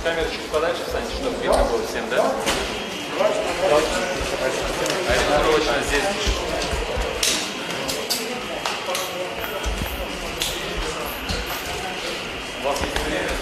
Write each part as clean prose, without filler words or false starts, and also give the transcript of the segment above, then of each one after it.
камеру чуть подальше встаньте, чтобы видно было всем, да? Ориентировочно здесь. У вас есть время?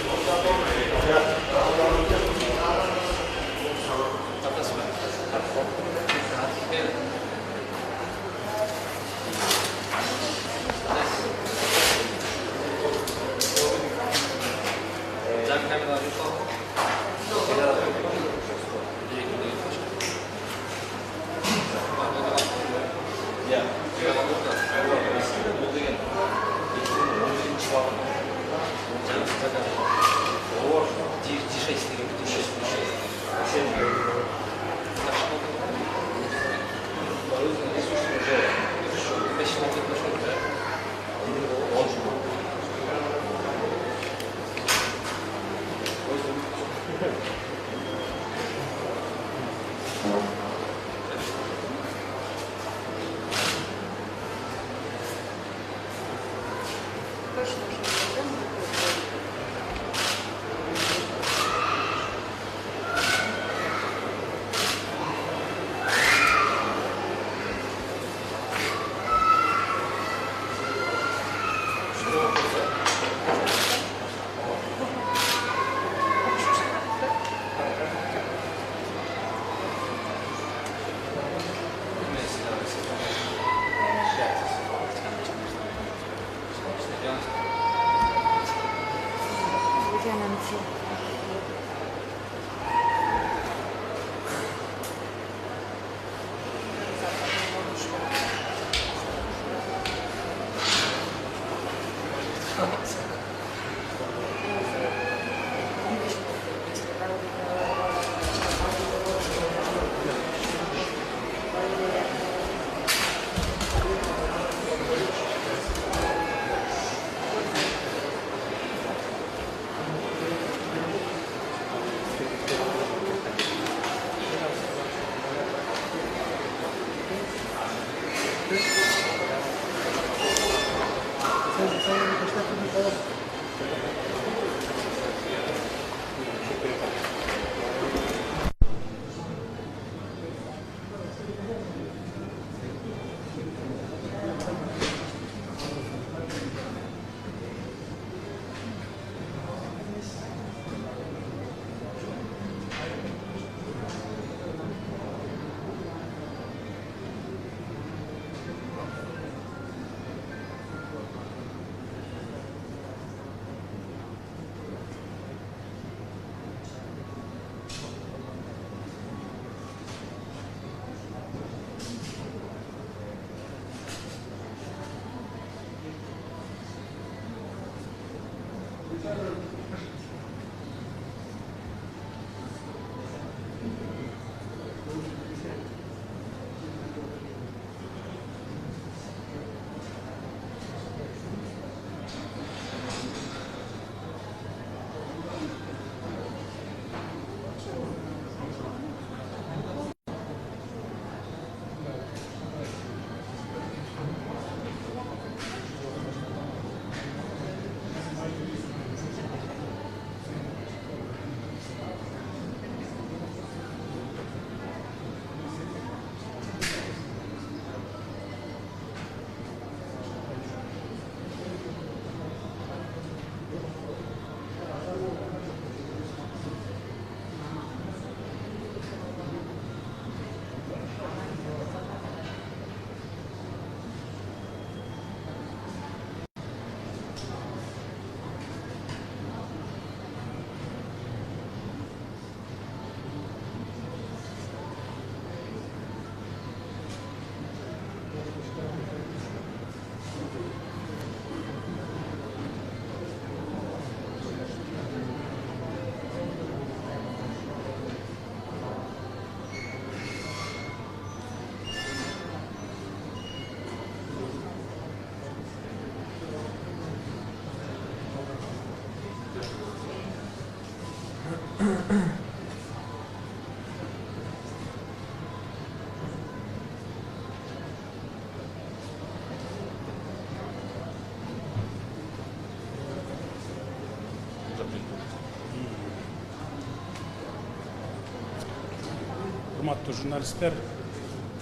урматтуу журналисттер,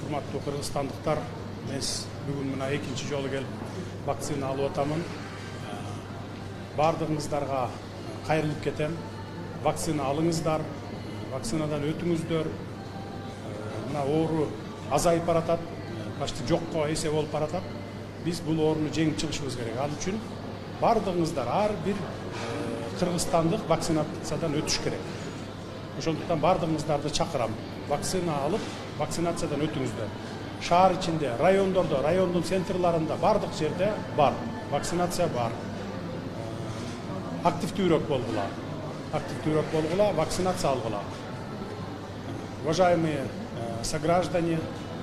урматтуу кыргызстандыктар, мен бүгүн мына экинчи жолу келип вакцина алып атамын. Бардыгыңыздарга кайрылып кетем. Вакцина алыңыздар, вакцинадан өтүңүздөр. Мына оору азайып баратат, почти жокко эсе болуп баратат. Биз бул ооруну жеңип чыгышыбыз керек. Ал үчүн бардыгыңыздар ар бир кыргызстандык вакцинациядан өтүш керек. Ошондуктан бардыгыңыздарды чакырам. Вакцина алып, вакцинациядан өтүңүздөр. Шаар ичинде, райондордо, райондун центрларында бардык жерде бар. Вакцинация бар. Активдүүрөөк болгула. Активдүүрөөк болгула, вакцинация алгыла. Уважаемые сограждане,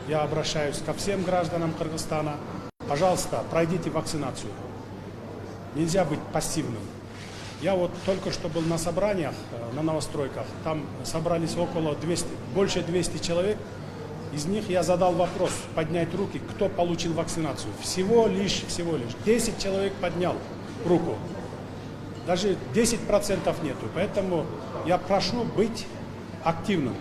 я обращаюсь ко всем гражданам Кыргызстана. Пожалуйста, пройдите вакцинацию. Нельзя быть пассивным. Я вот только что был на собраниях, на новостройках. Там собрались больше 200 человек. Из них я задал вопрос, поднять руки, кто получил вакцинацию. Всего лишь 10 человек поднял руку. Даже 10% нету. Поэтому я прошу быть активным.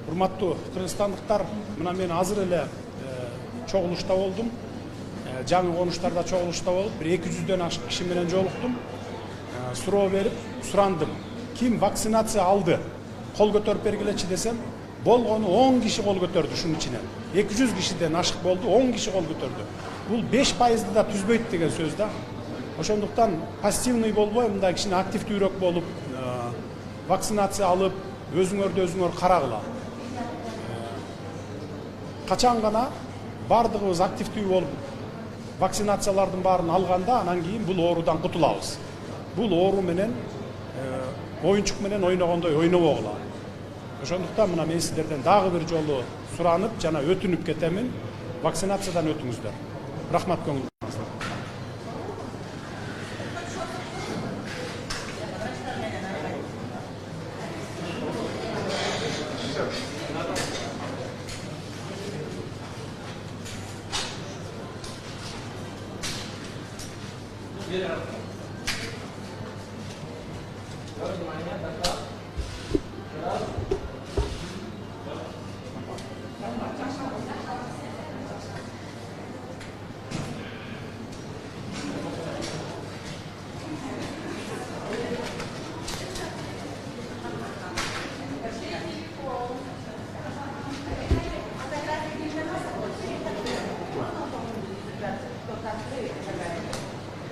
Урматтуу кыргызстандыктар, мына мен азыр эле чогулушта болдум. Жаңы конуштарда чогулушта болуп, 200дөн ашык киши менен жолуктум. Суроо берип, сурандым. Ким вакцинация алды? Кол көтөрүп бергилечи десем, болгону 10 киши кол көтөрдү шунун ичинен. 200 кишиден ашык болду, 10 киши кол көтөрдү. Бул 5%ды да түзбөйт деген сөз да. Ошондуктан пассивный болбой, мындай кичине активдүүрөөк болуп, вакцинация алып, өзүңөр карагыла. Качан гана бардыгыбыз активдүү болуп, вакцинациялардын баарын алганда, анан кийин бул оорудан кутулабыз. Бул оору менен оюнчук менен ойногондой ойнобогула. Ошондуктан мына мен сиздерден дагы бир жолу суранып жана өтүнүп кетемин, вакцинациядан өтүңүздөр. Рахмат көңүл. Yeah.